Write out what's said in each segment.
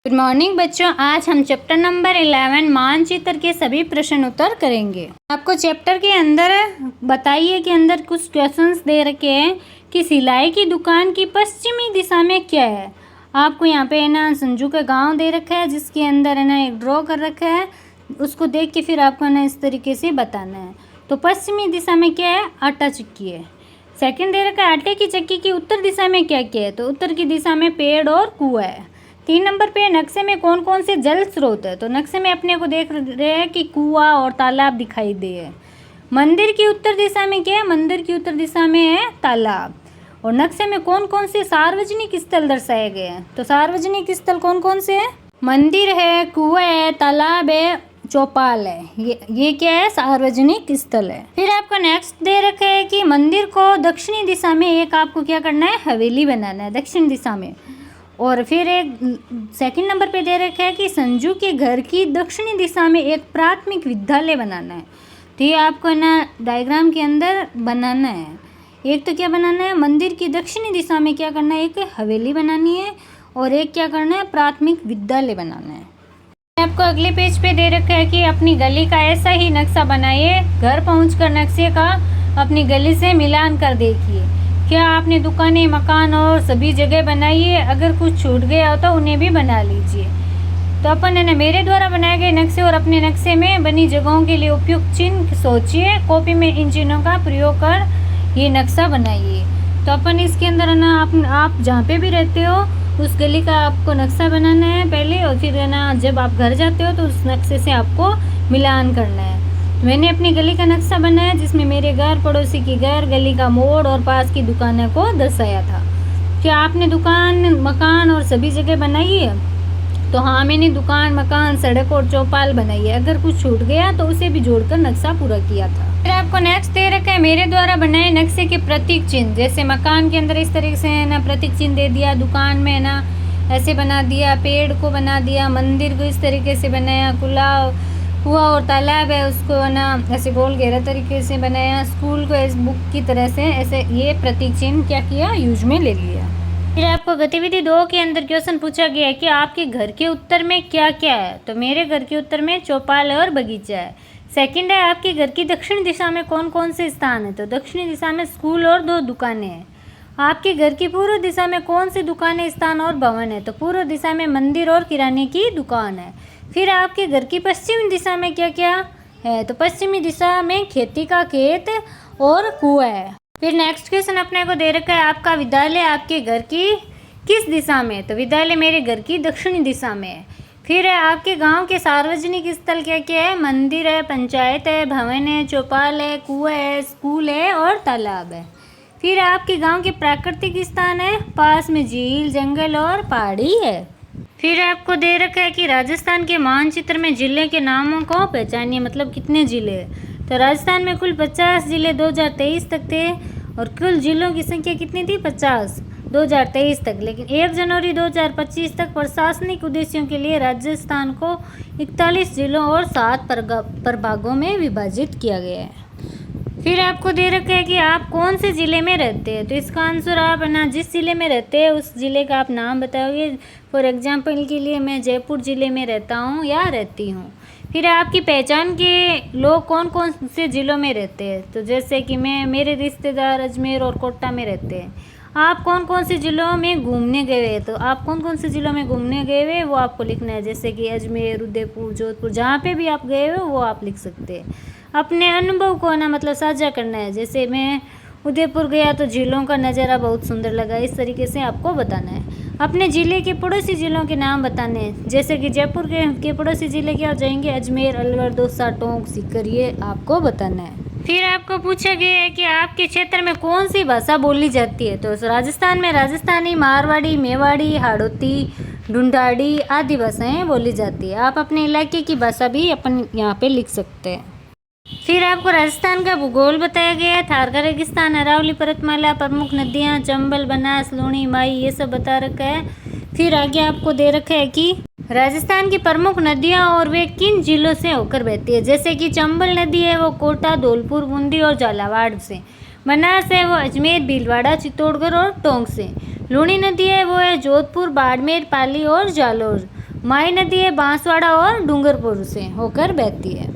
Good morning बच्चों, आज हम चैप्टर नंबर 11 मानचित्र के सभी प्रश्न उत्तर करेंगे। आपको चैप्टर के अंदर बताइए कि अंदर कुछ क्वेश्चंस दे रखे हैं कि सिलाई की दुकान की पश्चिमी दिशा में क्या है। आपको यहाँ पे है ना संजू का गांव दे रखा है, जिसके अंदर है ना एक ड्रॉ कर रखा है। उसको देख के फिर आपको ना इस तरीके से बताना है। तो पश्चिमी दिशा में क्या है? आटा चक्की है। सेकंड दे रखा है आटे की चक्की की उत्तर दिशा में क्या क्या है? तो उत्तर की दिशा में पेड़ और कुआं है। 3 नंबर पे नक्शे में कौन कौन से जल स्रोत है? तो नक्शे में अपने को देख रहे हैं कि कुआं और तालाब दिखाई दे है। मंदिर की उत्तर दिशा में क्या है? मंदिर की उत्तर दिशा में है तालाब। और नक्शे में कौन कौन से सार्वजनिक स्थल दर्शाए गए हैं? तो सार्वजनिक स्थल कौन कौन से हैं? मंदिर है, कुआं है, तालाब है, चौपाल है। ये क्या है? सार्वजनिक स्थल है। फिर आपको नेक्स्ट दे रखा है कि मंदिर को दक्षिणी दिशा में एक आपको क्या करना है? हवेली बनाना है दक्षिण दिशा में। और फिर एक सेकंड नंबर पे दे रखा है कि संजू के घर की दक्षिणी दिशा में एक प्राथमिक विद्यालय बनाना है। तो ये आपको ना डायग्राम के अंदर बनाना है। एक तो क्या बनाना है? मंदिर की दक्षिणी दिशा में क्या करना है? एक हवेली बनानी है और एक क्या करना है? प्राथमिक विद्यालय बनाना है। आपको अगले पेज पे दे रखा है कि अपनी गली का ऐसा ही नक्शा बनाइए। घर पहुंचकर नक्शे का अपनी गली से मिलान कर देखिए। क्या आपने दुकानें, मकान और सभी जगह बनाई है? अगर कुछ छूट गया हो तो उन्हें भी बना लीजिए। तो अपन है ना मेरे द्वारा बनाए गए नक्शे और अपने नक्शे में बनी जगहों के लिए उपयुक्त चिन्ह सोचिए। कॉपी में इन चिन्हों का प्रयोग कर ये नक्शा बनाइए। तो अपन इसके अंदर है ना आप जहाँ पे भी रहते हो उस गली का आपको नक्शा बनाना है पहले, और फिर है ना जब आप घर जाते हो तो उस नक्शे से आपको मिलान करना है। मैंने अपनी गली का नक्शा बनाया जिसमें मेरे घर, पड़ोसी की घर, गली का मोड़ और पास की दुकानों को दर्शाया था। क्या आपने दुकान, मकान और सभी जगह बनाई है? तो हाँ, मैंने दुकान, मकान, सड़क और चौपाल बनाई है। अगर कुछ छूट गया तो उसे भी जोड़कर नक्शा पूरा किया था। फिर आपको नेक्स्ट दे रखा है मेरे द्वारा बनाए नक्शे के प्रतीक चिन्ह। जैसे मकान के अंदर इस तरीके से है ना प्रतीक चिन्ह दे दिया, दुकान में है ना ऐसे बना दिया, पेड़ को बना दिया, मंदिर को इस तरीके से बनाया, कुआं और तालाब है उसको है ना ऐसे गोल घेरा तरीके से बनाया, स्कूल को इस बुक की तरह से ऐसे ये प्रतीक चिन्ह क्या किया? यूज में ले लिया। फिर आपको गतिविधि 2 के अंदर क्वेश्चन पूछा गया है कि आपके घर के उत्तर में क्या क्या है? तो मेरे घर के उत्तर में चौपाल और बगीचा है। सेकंड है आपके घर की दक्षिण दिशा में कौन कौन से स्थान है? तो दक्षिणी दिशा में स्कूल और 2 दुकानें हैं। आपके घर की पूर्व दिशा में कौन सी दुकानें, स्थान और भवन है? तो पूर्व दिशा में मंदिर और किराने की दुकान है। फिर आपके घर की पश्चिमी दिशा में क्या क्या है? तो पश्चिमी दिशा में खेती का खेत और कुआं है। फिर नेक्स्ट क्वेश्चन अपने को दे रखा है आपका विद्यालय आपके घर की किस दिशा में? तो विद्यालय मेरे घर की दक्षिणी दिशा में है। फिर है आपके गांव के सार्वजनिक स्थल क्या क्या है? मंदिर है, पंचायत है, भवन है, चौपाल है, कुआं है, स्कूल है और तालाब है। फिर आपके गांव के प्राकृतिक स्थान है, पास में झील, जंगल और पहाड़ी है। फिर आपको दे रखा है कि राजस्थान के मानचित्र में जिले के नामों को पहचानिए, मतलब कितने जिले हैं। तो राजस्थान में कुल 50 जिले 2023 तक थे और कुल जिलों की संख्या कितनी थी? 50 2023 तक। लेकिन 1 जनवरी 2025 तक प्रशासनिक उद्देश्यों के लिए राजस्थान को 41 जिलों और 7 प्रभागों में विभाजित किया गया है। फिर आपको दे रखा है कि आप कौन से ज़िले में रहते हैं। तो इसका आंसर आप है ना जिस ज़िले में रहते हैं उस ज़िले का आप नाम बताओगे। फॉर एग्जांपल के लिए मैं जयपुर ज़िले में रहता हूँ या रहती हूँ। फिर आपकी पहचान के लोग कौन कौन से ज़िलों में रहते हैं। तो जैसे कि मेरे रिश्तेदार अजमेर और कोटा में रहते हैं। आप कौन कौन से ज़िलों में घूमने गए हुए? तो आप कौन कौन से ज़िलों में घूमने गए हुए वो आपको लिखना है। जैसे कि अजमेर, उदयपुर, जोधपुर, जहाँ पे भी आप गए हो वो आप लिख सकते हैं। अपने अनुभव को ना मतलब साझा करना है। जैसे मैं उदयपुर गया तो झीलों का नज़ारा बहुत सुंदर लगा, इस तरीके से आपको बताना है। अपने ज़िले के पड़ोसी ज़िलों के नाम बताने हैं। जैसे कि जयपुर के पड़ोसी ज़िले क्या हो जाएंगे? अजमेर, अलवर, दौसा, टोंक, सीकर, ये आपको बताना है। फिर आपको पूछा गया है कि आपके क्षेत्र में कौन सी भाषा बोली जाती है। तो राजस्थान में राजस्थानी, मारवाड़ी, मेवाड़ी, हाड़ौती, ढूंढाड़ी आदि भाषाएं बोली जाती है। आप अपने इलाके की भाषा भी अपन यहाँ पे लिख सकते हैं। फिर आपको राजस्थान का भूगोल बताया गया है। थार का रेगिस्तान, अरावली पर्वतमाला, प्रमुख नदियाँ, चंबल, बनास, लूणी, माई, ये सब बता रखा है। फिर आगे आपको दे रखा है कि राजस्थान की प्रमुख नदियाँ और वे किन जिलों से होकर बहती है। जैसे कि चंबल नदी है वो कोटा, धौलपुर, बूंदी और झालावाड़ से। बनास है वो अजमेर, भीलवाड़ा, चित्तौड़गढ़ और टोंक से। लूणी नदी है वो है जोधपुर, बाड़मेर, पाली और जालौर। माई नदी है बांसवाड़ा और डूंगरपुर से होकर बहती है।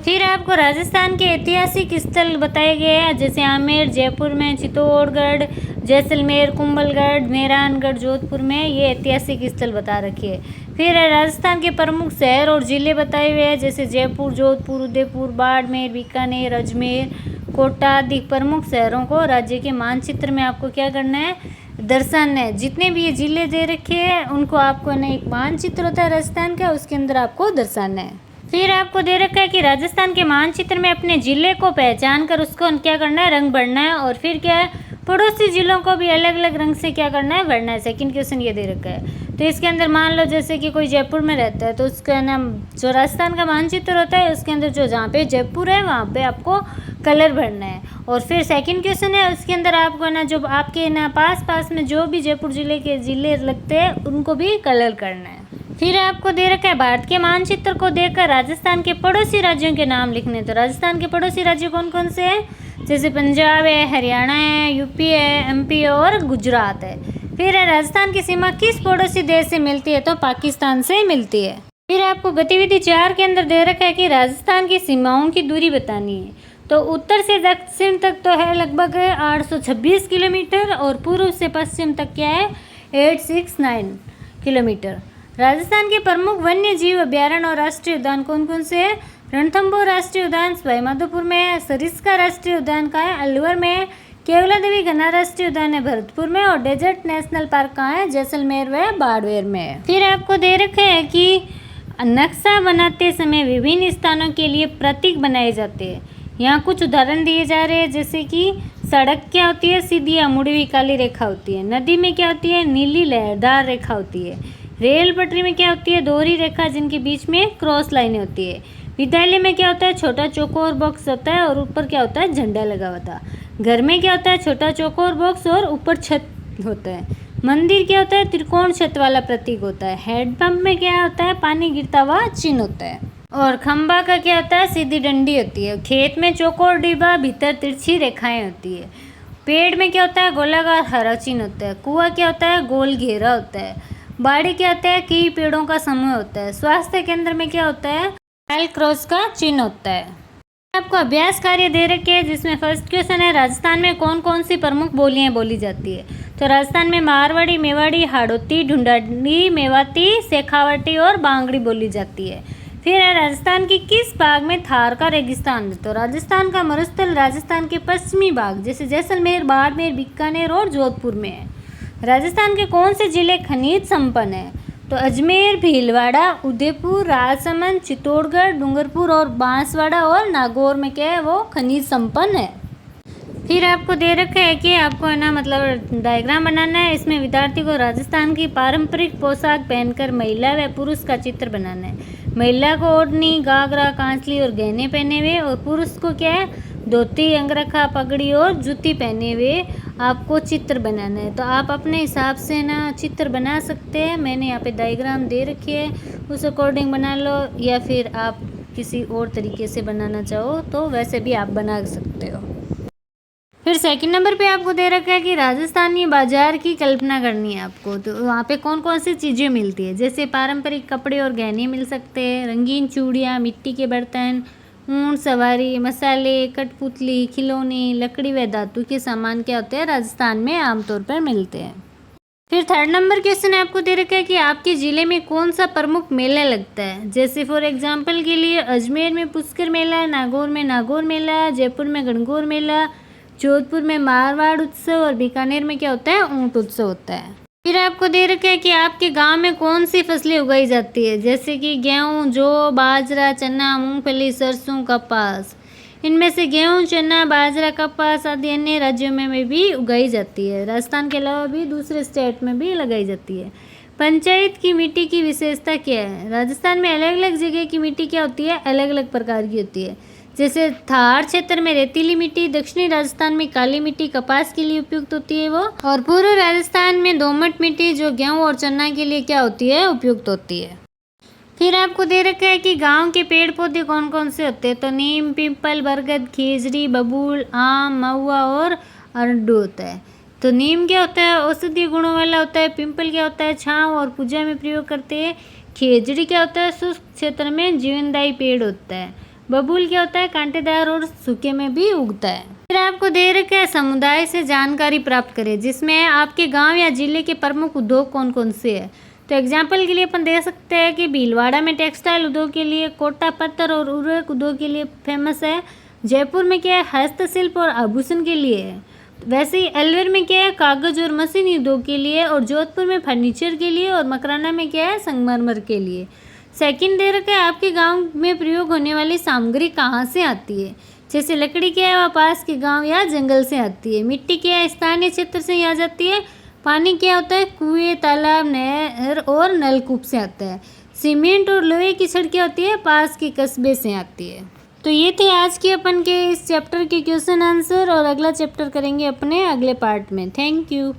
फिर आपको राजस्थान के ऐतिहासिक स्थल बताए गए हैं, जैसे आमेर जयपुर में, चित्तौड़गढ़, जैसलमेर, कुंभलगढ़, मेहरानगढ़ जोधपुर में, ये ऐतिहासिक स्थल बता रखे हैं। फिर राजस्थान के प्रमुख शहर और ज़िले बताए हुए हैं, जैसे जयपुर, जोधपुर, उदयपुर, बाड़मेर, बीकानेर, अजमेर, कोटा आदि प्रमुख शहरों को राज्य के मानचित्र में आपको क्या करना है, दर्शाना है। जितने भी ये ज़िले दे रखे हैं उनको आपको ना एक मानचित्र होता है राजस्थान का, उसके अंदर आपको दर्शाना है। फिर आपको दे रखा है कि राजस्थान के मानचित्र में अपने ज़िले को पहचान कर उसको क्या करना है, रंग भरना है। और फिर क्या है, पड़ोसी ज़िलों को भी अलग अलग रंग से क्या करना है, भरना है। सेकंड क्वेश्चन ये दे रखा है। तो इसके अंदर मान लो जैसे कि कोई जयपुर में रहता है तो उसका नाम जो राजस्थान का मानचित्र होता है उसके अंदर जो जहाँ पे जयपुर है वहाँ पे आपको कलर भरना है। और फिर सेकंड क्वेश्चन है उसके अंदर आपको ना जो आपके ना पास में जो भी जयपुर ज़िले के ज़िले लगते हैं उनको भी कलर करना है। फिर आपको दे रखा है भारत के मानचित्र को देखकर राजस्थान के पड़ोसी राज्यों के नाम लिखने। तो राजस्थान के पड़ोसी राज्य कौन कौन से हैं, जैसे पंजाब है, हरियाणा है, यूपी है, एमपी और गुजरात है। फिर राजस्थान की सीमा किस पड़ोसी देश से मिलती है, तो पाकिस्तान से मिलती है। फिर आपको गतिविधि 4 के अंदर दे रखा है कि राजस्थान की सीमाओं की दूरी बतानी है। तो उत्तर से दक्षिण तक तो है लगभग 826 किलोमीटर और पूर्व से पश्चिम तक क्या है 869 किलोमीटर। राजस्थान के प्रमुख वन्य जीव अभ्यारण्य और राष्ट्रीय उद्यान कौन कौन से हैं, रणथंभौर राष्ट्रीय उद्यान सवाईमाधोपुर में है, सरिस्का राष्ट्रीय उद्यान का है अलवर में है, केवला देवी घना राष्ट्रीय उद्यान है भरतपुर में, और डेजर्ट नेशनल पार्क कहाँ है, जैसलमेर व बाड़मेर में है। फिर आपको दे रखे हैं कि नक्शा बनाते समय विभिन्न स्थानों के लिए प्रतीक बनाए जाते हैं। यहाँ कुछ उदाहरण दिए जा रहे हैं, जैसे कि सड़क क्या होती है, सीधी या मुड़ी हुई काली रेखा होती है। नदी में क्या होती है, नीली लहरदार रेखा होती है। रेल पटरी में क्या होती है, दोहरी रेखा जिनके बीच में क्रॉस लाइनें होती है। विद्यालय में क्या होता है, छोटा चौकोर बॉक्स होता है और ऊपर क्या होता है, झंडा लगा होता है। घर में क्या होता है, छोटा चौकोर बॉक्स और ऊपर छत होता है। मंदिर क्या होता है, त्रिकोण छत वाला प्रतीक होता है। हैंडपंप में क्या होता है, पानी गिरता हुआ चिन्ह होता है। और खंबा का क्या होता है, सीधी डंडी होती है। खेत में चौकोर डिब्बा, भीतर तिरछी रेखाएं होती है। पेड़ में क्या होता है, गोलाकार हरा चिन्ह होता है। कुआं क्या होता है, गोल घेरा होता है। बाड़ी क्या होता है, कई पेड़ों का समूह होता है। स्वास्थ्य केंद्र में क्या होता है, एल क्रॉस का चिन्ह होता है। आपको अभ्यास कार्य दे रखे हैं, जिसमें फर्स्ट क्वेश्चन है राजस्थान में कौन कौन सी प्रमुख बोलियां बोली जाती है। तो राजस्थान में मारवाड़ी, मेवाड़ी, हाड़ौती, ढूंढाड़ी, मेवाती, शेखावटी और बांगड़ी बोली जाती है। फिर है राजस्थान की किस भाग में थार का रेगिस्तान है। तो राजस्थान का मरुस्थल राजस्थान के पश्चिमी भाग जैसे जैसलमेर, बाड़मेर, बीकानेर और जोधपुर में है। राजस्थान के कौन से जिले खनिज संपन्न है। तो अजमेर, भीलवाड़ा, उदयपुर, राजसमंद, चित्तौड़गढ़, डूंगरपुर और बांसवाड़ा और नागौर में क्या है, वो खनिज संपन्न है। फिर आपको दे रखा है कि आपको है ना मतलब डायग्राम बनाना है। इसमें विद्यार्थी को राजस्थान की पारंपरिक पोशाक पहनकर महिला व पुरुष का चित्र बनाना है। महिला को ओढ़नी, घाघरा, कांचली और गहने पहने हुए, और पुरुष को क्या है, धोती, अंगरखा, पगड़ी और जूती पहने हुए आपको चित्र बनाना है। तो आप अपने हिसाब से ना चित्र बना सकते हैं। मैंने यहाँ पे डायग्राम दे रखी है, उस अकॉर्डिंग बना लो, या फिर आप किसी और तरीके से बनाना चाहो तो वैसे भी आप बना सकते हो। फिर सेकंड नंबर पे आपको दे रखा है कि राजस्थानी बाजार की कल्पना करनी है आपको। तो वहाँ पे कौन कौन सी चीज़ें मिलती है, जैसे पारंपरिक कपड़े और गहने मिल सकते हैं, रंगीन चूड़ियाँ, मिट्टी के बर्तन, ऊँट सवारी, मसाले, कठपुतली, खिलौने, लकड़ी व धातु के सामान क्या होते हैं, राजस्थान में आमतौर पर मिलते हैं। फिर थर्ड नंबर क्वेश्चन आपको दे रखा है कि आपके ज़िले में कौन सा प्रमुख मेला लगता है। जैसे फॉर एग्जांपल के लिए अजमेर में पुष्कर मेला, नागौर में नागौर मेला, जयपुर में गणगौर मेला, जोधपुर में मारवाड़ उत्सव और बीकानेर में क्या होता है, ऊँट उत्सव होता है। फिर आपको दे रखा है कि आपके गांव में कौन सी फसलें उगाई जाती है, जैसे कि गेहूं, जौ, बाजरा, चना, मूंगफली, सरसों, कपास। इनमें से गेहूं, चना, बाजरा, कपास आदि अन्य राज्यों में भी उगाई जाती है। राजस्थान के अलावा भी दूसरे स्टेट में भी लगाई जाती है। पंचायत की मिट्टी की विशेषता क्या है। राजस्थान में अलग अलग जगह की मिट्टी क्या होती है, अलग अलग प्रकार की होती है। जैसे थार क्षेत्र में रेतीली मिट्टी, दक्षिणी राजस्थान में काली मिट्टी कपास के लिए उपयुक्त होती है वो, और पूर्व राजस्थान में दोमट मिट्टी जो गेहूं और चना के लिए क्या होती है, उपयुक्त होती है। फिर आपको दे रखा है कि गांव के पेड़ पौधे कौन कौन से होते हैं। तो नीम, पीपल, बरगद, खीजड़ी, बबूल, आम, महुआ और अरडू होता है। तो नीम क्या होता है, औषधीय गुणों वाला होता है। पिंपल क्या होता है, छांव और पूजा में प्रयोग करते हैं। खेजड़ी क्या होता है, शुष्क क्षेत्र में जीवनदायी पेड़ होता है। बबूल क्या होता है, कांटेदार और सूखे में भी उगता है। फिर आपको दे रखा है समुदाय से जानकारी प्राप्त करें, जिसमें आपके गांव या जिले के प्रमुख उद्योग कौन कौन से हैं। तो एग्जाम्पल के लिए अपन दे सकते हैं कि भीलवाड़ा में टेक्सटाइल उद्योग के लिए, कोटा पत्थर और उर्वरक उद्योग के लिए फेमस है। जयपुर में क्या है, हस्तशिल्प और आभूषण के लिए है। वैसे ही अलवर में क्या है, कागज और मशीनी उद्योग के लिए, और जोधपुर में फर्नीचर के लिए, और मकराना में क्या है, संगमरमर के लिए। सेकंड दे रखा है आपके गांव में प्रयोग होने वाली सामग्री कहाँ से आती है। जैसे लकड़ी क्या है, वह पास के गांव या जंगल से आती है। मिट्टी क्या है, स्थानीय क्षेत्र से ही आ जाती है। पानी क्या होता है, कुएं, तालाब, नहर और नलकूप से आता है। सीमेंट और लोहे की सड़कें होती है, पास के कस्बे से आती है। तो ये थे आज के अपन के इस चैप्टर के क्वेश्चन आंसर, और अगला चैप्टर करेंगे अपने अगले पार्ट में। Thank you.